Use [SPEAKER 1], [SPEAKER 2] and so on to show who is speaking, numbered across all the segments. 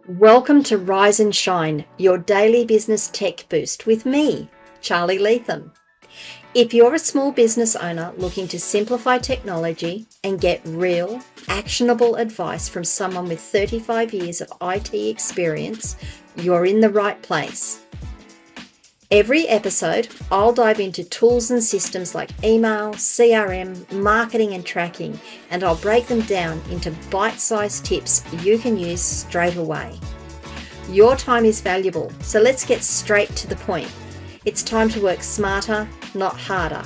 [SPEAKER 1] Welcome to Rise and Shine, your daily business tech boost with me, Charly Leetham. If you're a small business owner looking to simplify technology and get real, actionable advice from someone with 35 years of IT experience, you're in the right place. Every episode, I'll dive into tools and systems like email, CRM, marketing and tracking, and I'll break them down into bite-sized tips you can use straight away. Your time is valuable, so let's get straight to the point. It's time to work smarter, not harder.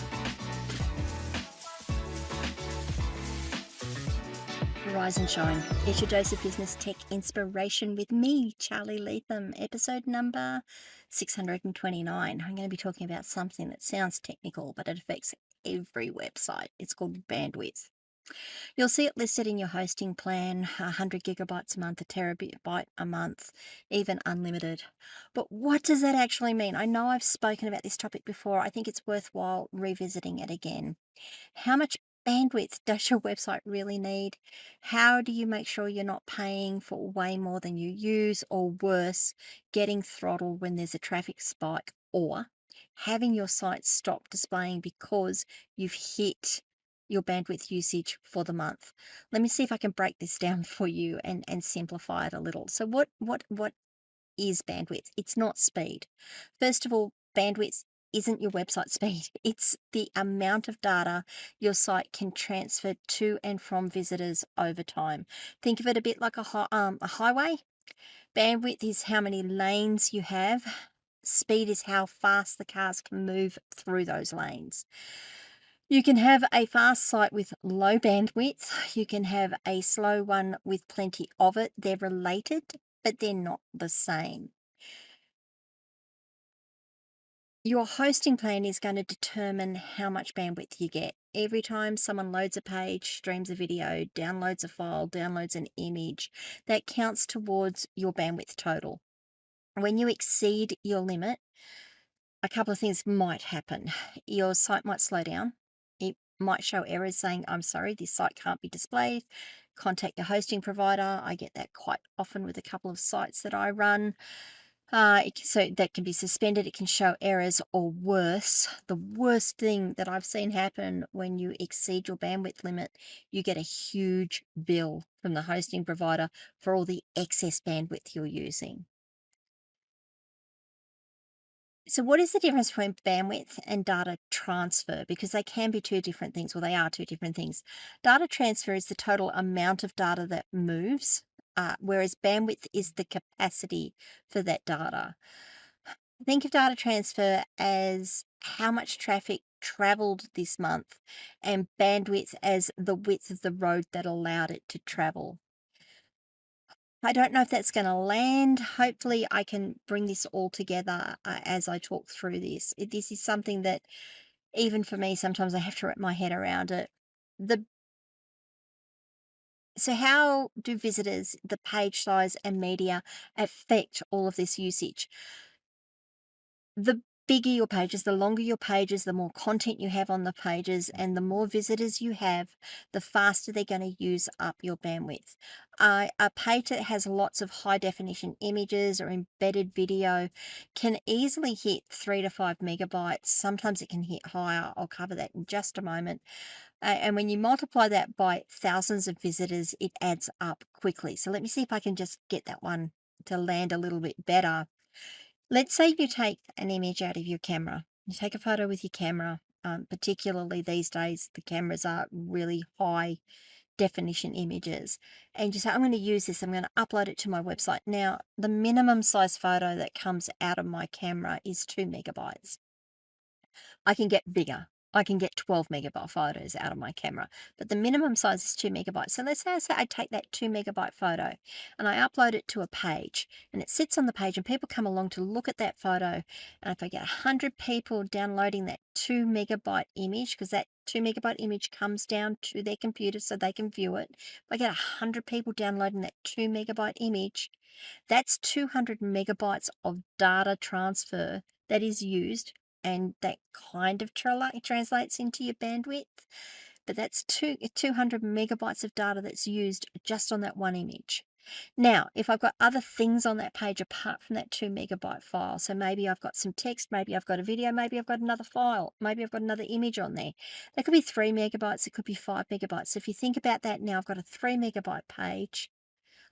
[SPEAKER 1] Rise and Shine. It's your dose of business tech inspiration with me, Charly Leetham, episode number 629. I'm going to be talking about something that sounds technical, but it affects every website. It's called bandwidth. You'll see it listed in your hosting plan, 100 gigabytes a month, a terabyte a month, even unlimited. But what does that actually mean? I know I've spoken about this topic before. I think it's worthwhile revisiting it again. How much bandwidth does your website really need? How do you make sure you're not paying for way more than you use, or worse, getting throttled when there's a traffic spike, or having your site stop displaying because you've hit your bandwidth usage for the month? Let me see if I can break this down for you and simplify it a little. So what is bandwidth? It's not speed. First of all, bandwidth isn't your website speed. It's the amount of data your site can transfer to and from visitors over time. Think of it a bit like a highway. Bandwidth is how many lanes you have. Speed is how fast the cars can move through those lanes. You can have a fast site with low bandwidth. You can have a slow one with plenty of it. They're related, but they're not the same. Your hosting plan is going to determine how much bandwidth you get. Every time someone loads a page, streams a video, downloads a file, downloads an image, that counts towards your bandwidth total. When you exceed your limit, a couple of things might happen. Your site might slow down. It might show errors saying, I'm sorry, this site can't be displayed. Contact your hosting provider. I get that quite often with a couple of sites that I run. So that can be suspended, it can show errors, or worse, the worst thing that I've seen happen when you exceed your bandwidth limit, you get a huge bill from the hosting provider for all the excess bandwidth you're using. So what is the difference between bandwidth and data transfer? Because they can be two different things. Well, they are two different things. Data transfer is the total amount of data that moves, whereas bandwidth is the capacity for that data. Think of data transfer as how much traffic traveled this month, and bandwidth as the width of the road that allowed it to travel. I don't know if that's going to land. Hopefully, I can bring this all together as I talk through this. This is something that, even for me, sometimes I have to wrap my head around it. So how do visitors, the page size, and media affect all of this usage? The bigger your pages, the longer your pages, the more content you have on the pages, and the more visitors you have, the faster they're going to use up your bandwidth. A page that has lots of high definition images or embedded video can easily hit 3 to 5 megabytes. Sometimes it can hit higher. I'll cover that in just a moment. And when you multiply that by thousands of visitors, it adds up quickly. So let me see if I can just get that one to land a little bit better. Let's say you take an image out of your camera. You take a photo with your camera. Particularly these days, the cameras are really high definition images. And you say, I'm going to use this. I'm going to upload it to my website. Now, the minimum size photo that comes out of my camera is 2 megabytes. I can get bigger. I can get 12 megabyte photos out of my camera, but the minimum size is 2 megabytes. So let's say I take that 2 megabyte photo and I upload it to a page, and it sits on the page and people come along to look at that photo. And if I get 100 people downloading that 2 megabyte image, because that 2 megabyte image comes down to their computer so they can view it. If I get 100 people downloading that 2 megabyte image, that's 200 megabytes of data transfer that is used, and that kind of translates into your bandwidth. But that's 200 megabytes of data that's used just on that one image. Now, if I've got other things on that page apart from that 2 megabyte file, so maybe I've got some text, maybe I've got a video, maybe I've got another file, maybe I've got another image on there. That could be 3 megabytes, it could be 5 megabytes. So if you think about that now, I've got a 3 megabyte page,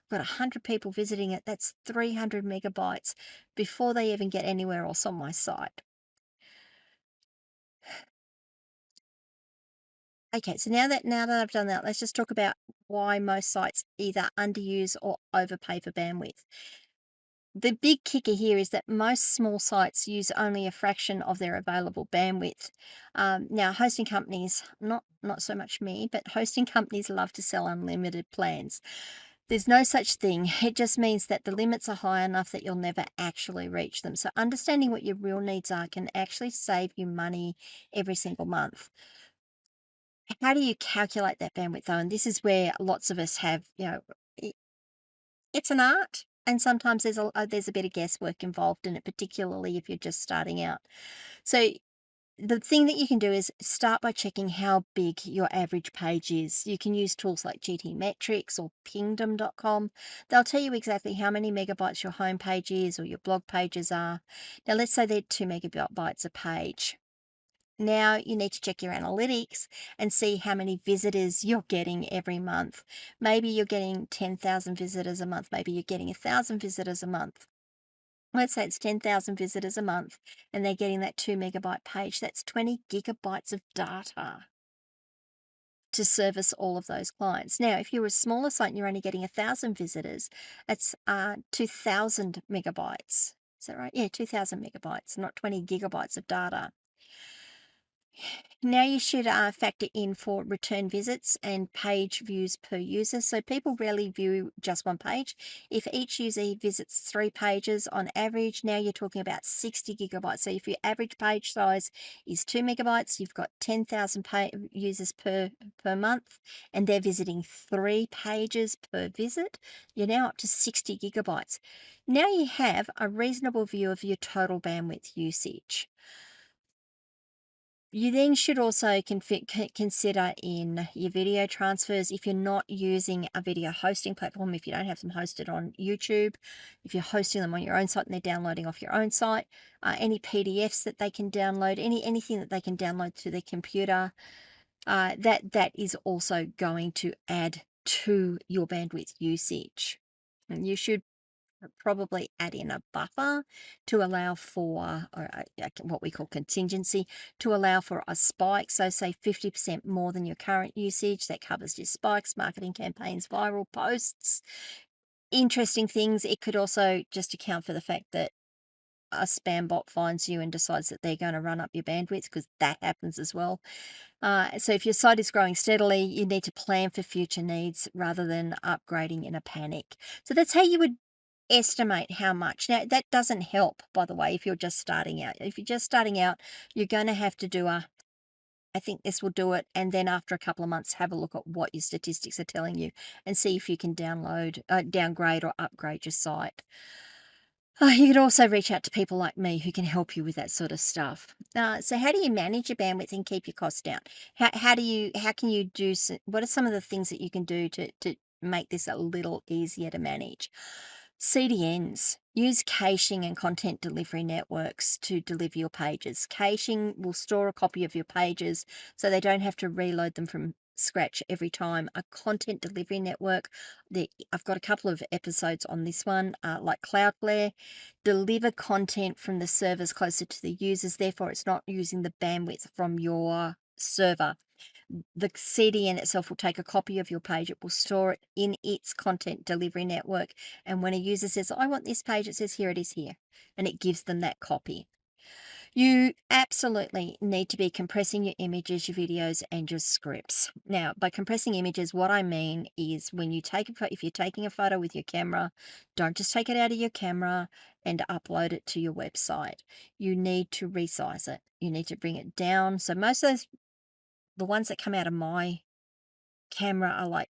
[SPEAKER 1] I've got 100 people visiting it, that's 300 megabytes before they even get anywhere else on my site. Okay, so now that I've done that, let's just talk about why most sites either underuse or overpay for bandwidth. The big kicker here is that most small sites use only a fraction of their available bandwidth. Now, hosting companies, not so much me, but hosting companies love to sell unlimited plans. There's no such thing. It just means that the limits are high enough that you'll never actually reach them. So understanding what your real needs are can actually save you money every single month. How do you calculate that bandwidth though? And this is where lots of us have, it's an art, and sometimes there's a bit of guesswork involved in it, particularly if you're just starting out. So the thing that you can do is start by checking how big your average page is. You can use tools like GTmetrix or Pingdom.com. They'll tell you exactly how many megabytes your home page is or your blog pages are. Now, let's say they're 2 megabytes a page. Now you need to check your analytics and see how many visitors you're getting every month. Maybe you're getting 10,000 visitors a month. Maybe you're getting 1,000 visitors a month. Let's say it's 10,000 visitors a month and they're getting that 2 megabyte page. That's 20 gigabytes of data to service all of those clients. Now, if you're a smaller site and you're only getting 1,000 visitors, that's 2,000 megabytes. Is that right? Yeah, 2,000 megabytes, not 20 gigabytes of data. Now you should factor in for return visits and page views per user. So people rarely view just one page. If each user visits 3 pages on average, now you're talking about 60 gigabytes. So if your average page size is 2 megabytes, you've got 10,000 users per month, and they're visiting 3 pages per visit, you're now up to 60 gigabytes. Now you have a reasonable view of your total bandwidth usage. You then should also consider in your video transfers, if you're not using a video hosting platform, if you don't have them hosted on YouTube, if you're hosting them on your own site and they're downloading off your own site, any PDFs that they can download, anything that they can download to their computer, that is also going to add to your bandwidth usage. And you should probably add in a buffer to allow for what we call contingency, to allow for a spike. So say 50% more than your current usage. That covers your spikes, marketing campaigns, viral posts, interesting things. It could also just account for the fact that a spam bot finds you and decides that they're going to run up your bandwidth, because that happens as well. So if your site is growing steadily, you need to plan for future needs rather than upgrading in a panic. So that's how you would estimate how much. Now, that doesn't help, by the way, if you're just starting out. If you're just starting out, you're going to have to do I think this will do it. And then after a couple of months, have a look at what your statistics are telling you and see if you can downgrade or upgrade your site. You could also reach out to people like me who can help you with that sort of stuff. So how do you manage your bandwidth and keep your costs down? How can you what are some of the things that you can do to make this a little easier to manage? CDNs. Use caching and content delivery networks to deliver your pages. Caching will store a copy of your pages so they don't have to reload them from scratch every time. A content delivery network, I've got a couple of episodes on this one, like Cloudflare. Deliver content from the servers closer to the users, therefore it's not using the bandwidth from your server. The CDN itself will take a copy of your page, it will store it in its content delivery network, and when a user says, I want this page, it says, here it is here, and it gives them that copy. You absolutely need to be compressing your images, your videos, and your scripts. Now, by compressing images, what I mean is when you if you're taking a photo with your camera, don't just take it out of your camera and upload it to your website. You need to resize it. You need to bring it down. So most of the ones that come out of my camera are like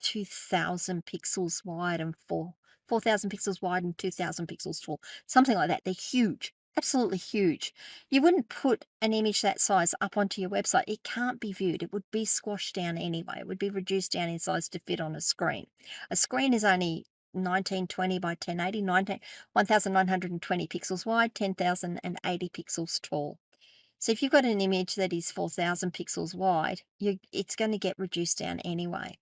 [SPEAKER 1] 2,000 pixels wide and 4,000 pixels wide and 2,000 pixels tall, something like that. They're huge, absolutely huge. You wouldn't put an image that size up onto your website. It can't be viewed. It would be squashed down anyway. It would be reduced down in size to fit on a screen. A screen is only 1920 by 1080, 1920 pixels wide, 10,080 pixels tall. So if you've got an image that is 4,000 pixels wide, it's going to get reduced down anyway.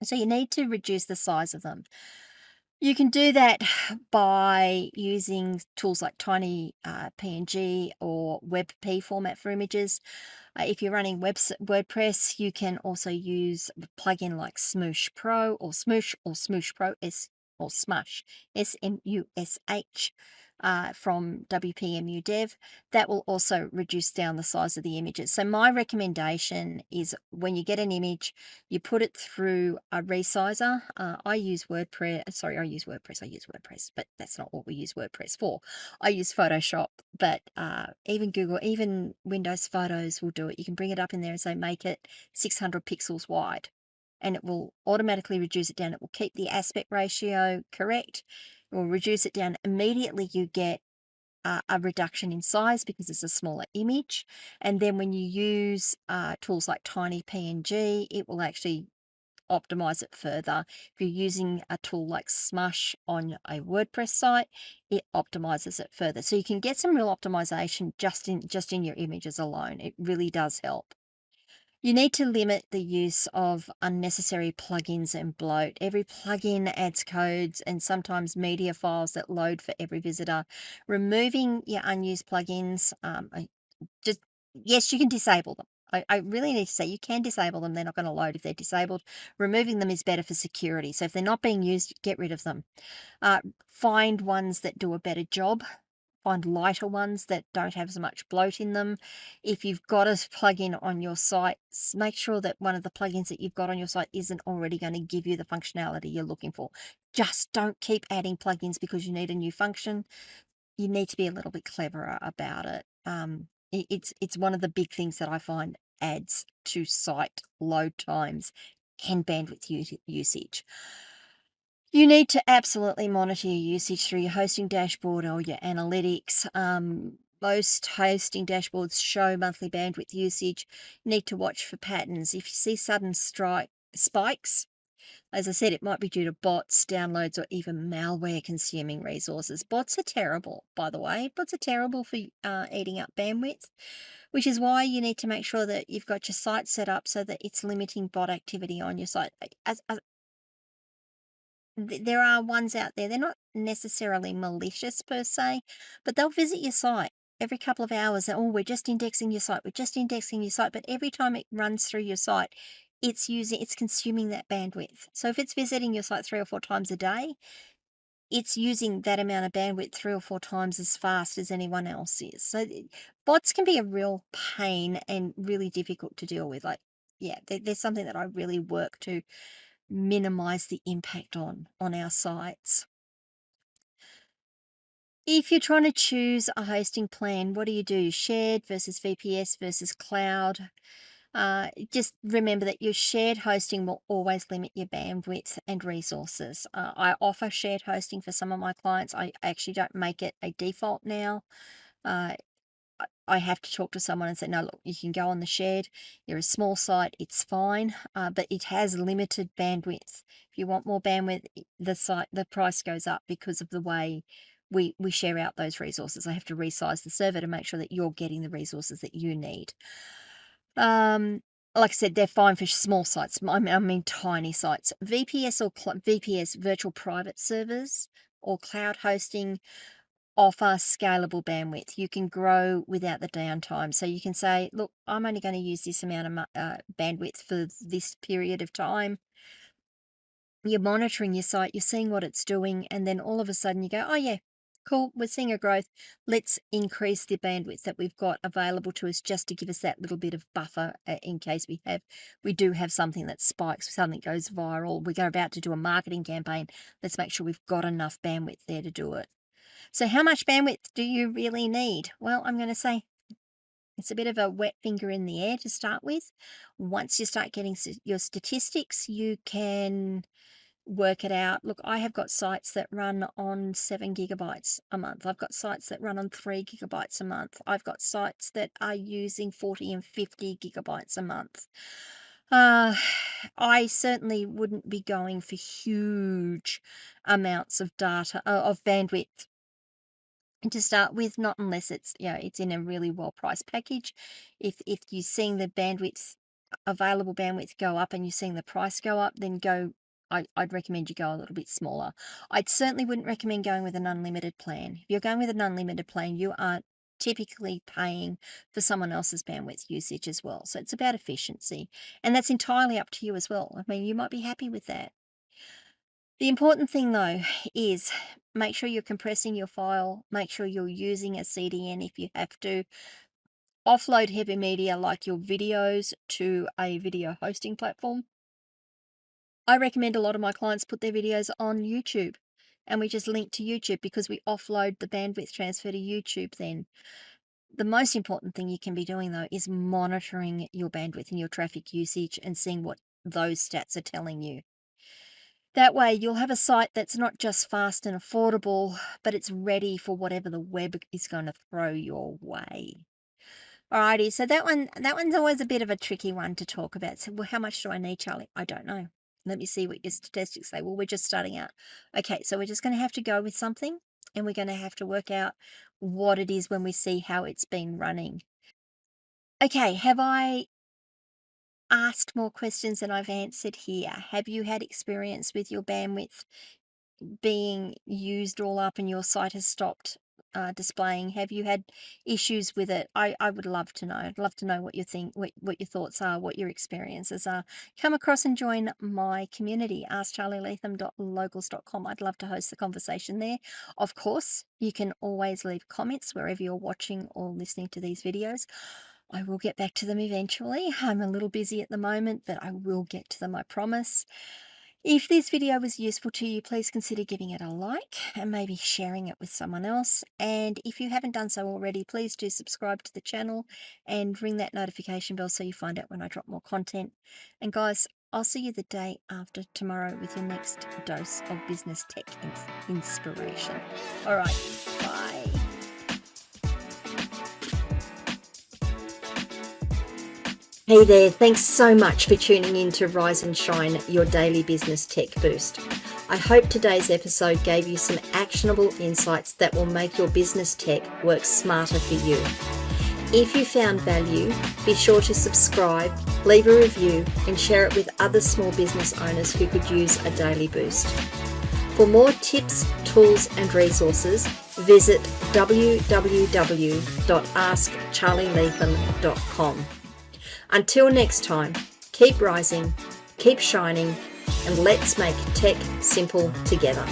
[SPEAKER 1] So you need to reduce the size of them. You can do that by using tools like TinyPNG or WebP format for images. If you're running WordPress, you can also use a plugin like Smush Pro or Smush Pro or Smush SMUSH from WPMU Dev. That will also reduce down the size of the images. So my recommendation is when you get an image, you put it through a resizer. I use WordPress, but that's not what we use WordPress for. I use Photoshop, but even Google, even Windows Photos will do it. You can bring it up in there and say, make it 600 pixels wide, and it will automatically reduce it down. It will keep the aspect ratio correct. It will reduce it down. Immediately you get a reduction in size because it's a smaller image. And then when you use tools like TinyPNG, it will actually optimize it further. If you're using a tool like Smush on a WordPress site, it optimizes it further. So you can get some real optimization just in your images alone. It really does help. You need to limit the use of unnecessary plugins and bloat. Every plugin adds codes and sometimes media files that load for every visitor. Removing your unused plugins, just yes, you can disable them. I really need to say you can disable them. They're not going to load if they're disabled. Removing them is better for security. So if they're not being used, get rid of them. Find ones that do a better job. Find lighter ones that don't have as much bloat in them. If you've got a plugin on your site, make sure that one of the plugins that you've got on your site isn't already going to give you the functionality you're looking for. Just don't keep adding plugins because you need a new function. You need to be a little bit cleverer about it. It's one of the big things that I find adds to site load times and bandwidth usage. You need to absolutely monitor your usage through your hosting dashboard or your analytics. Most hosting dashboards show monthly bandwidth usage. You need to watch for patterns. If you see sudden spikes, as I said, it might be due to bots, downloads, or even malware consuming resources. Bots are terrible, by the way. Bots are terrible for eating up bandwidth, which is why you need to make sure that you've got your site set up so that it's limiting bot activity on your site. There are ones out there, they're not necessarily malicious per se, but they'll visit your site every couple of hours and, "Oh, we're just indexing your site, we're just indexing your site," but every time it runs through your site, it's consuming that bandwidth. So if it's visiting your site 3 or 4 times a day, it's using that amount of bandwidth 3 or 4 times as fast as anyone else is. So, bots can be a real pain and really difficult to deal with, like, yeah, there's something that I really work to minimize the impact on our sites. If you're trying to choose a hosting plan, what do? Shared versus VPS versus cloud. Just remember that your shared hosting will always limit your bandwidth and resources. I offer shared hosting for some of my clients. I actually don't make it a default now. Uh, I have to talk to someone and say, no, look, you can go on the shared. You're a small site, it's fine, but it has limited bandwidth. If you want more bandwidth, the price goes up because of the way we share out those resources. I have to resize the server to make sure that you're getting the resources that you need. Like I said, they're fine for small sites. I mean tiny sites. VPS, virtual private servers, or cloud hosting offer scalable bandwidth. You can grow without the downtime. So you can say, look, I'm only going to use this amount of bandwidth for this period of time. You're monitoring your site, you're seeing what it's doing, and then all of a sudden you go, oh yeah, cool, we're seeing a growth. Let's increase the bandwidth that we've got available to us just to give us that little bit of buffer in case we do have something that spikes, something goes viral. We're about to do a marketing campaign. Let's make sure we've got enough bandwidth there to do it. So how much bandwidth do you really need? Well, I'm going to say it's a bit of a wet finger in the air to start with. Once you start getting your statistics, you can work it out. Look, I have got sites that run on 7 gigabytes a month. I've got sites that run on 3 gigabytes a month. I've got sites that are using 40 and 50 gigabytes a month. Uh, I certainly wouldn't be going for huge amounts of data, of bandwidth to start with, not unless it's, it's in a really well-priced package. If you're seeing the available bandwidth go up and you're seeing the price go up, then I'd recommend you go a little bit smaller. I certainly wouldn't recommend going with an unlimited plan. If you're going with an unlimited plan, you are typically paying for someone else's bandwidth usage as well. So it's about efficiency, and that's entirely up to you as well. I mean, you might be happy with that. The important thing though is make sure you're compressing your file, make sure you're using a CDN if you have to. Offload heavy media like your videos to a video hosting platform. I recommend a lot of my clients put their videos on YouTube, and we just link to YouTube because we offload the bandwidth transfer to YouTube then. The most important thing you can be doing though is monitoring your bandwidth and your traffic usage and seeing what those stats are telling you. That way you'll have a site that's not just fast and affordable, but it's ready for whatever the web is going to throw your way. Alrighty, so that one's always a bit of a tricky one to talk about. So, well, how much do I need, Charlie? I don't know. Let me see what your statistics say. Well, we're just starting out. Okay, so we're just going to have to go with something, and we're going to have to work out what it is when we see how it's been running. Okay, have I asked more questions than I've answered here? Have you had experience with your bandwidth being used all up and your site has stopped displaying? Have you had issues with it? I would love to know. I'd love to know what you think, what your thoughts are, what your experiences are. Come across and join my community, askcharlyleetham.locals.com. I'd love to host the conversation there. Of course, you can always leave comments wherever you're watching or listening to these videos. I will get back to them eventually. I'm a little busy at the moment, but I will get to them, I promise. If this video was useful to you, please consider giving it a like and maybe sharing it with someone else. And if you haven't done so already, please do subscribe to the channel and ring that notification bell so you find out when I drop more content. And guys, I'll see you the day after tomorrow with your next dose of business tech inspiration. All right, bye. Hey there, thanks so much for tuning in to Rise and Shine, your daily business tech boost. I hope today's episode gave you some actionable insights that will make your business tech work smarter for you. If you found value, be sure to subscribe, leave a review, and share it with other small business owners who could use a daily boost. For more tips, tools, and resources, visit www.askcharlyleetham.com. Until next time, keep rising, keep shining, and let's make tech simple together.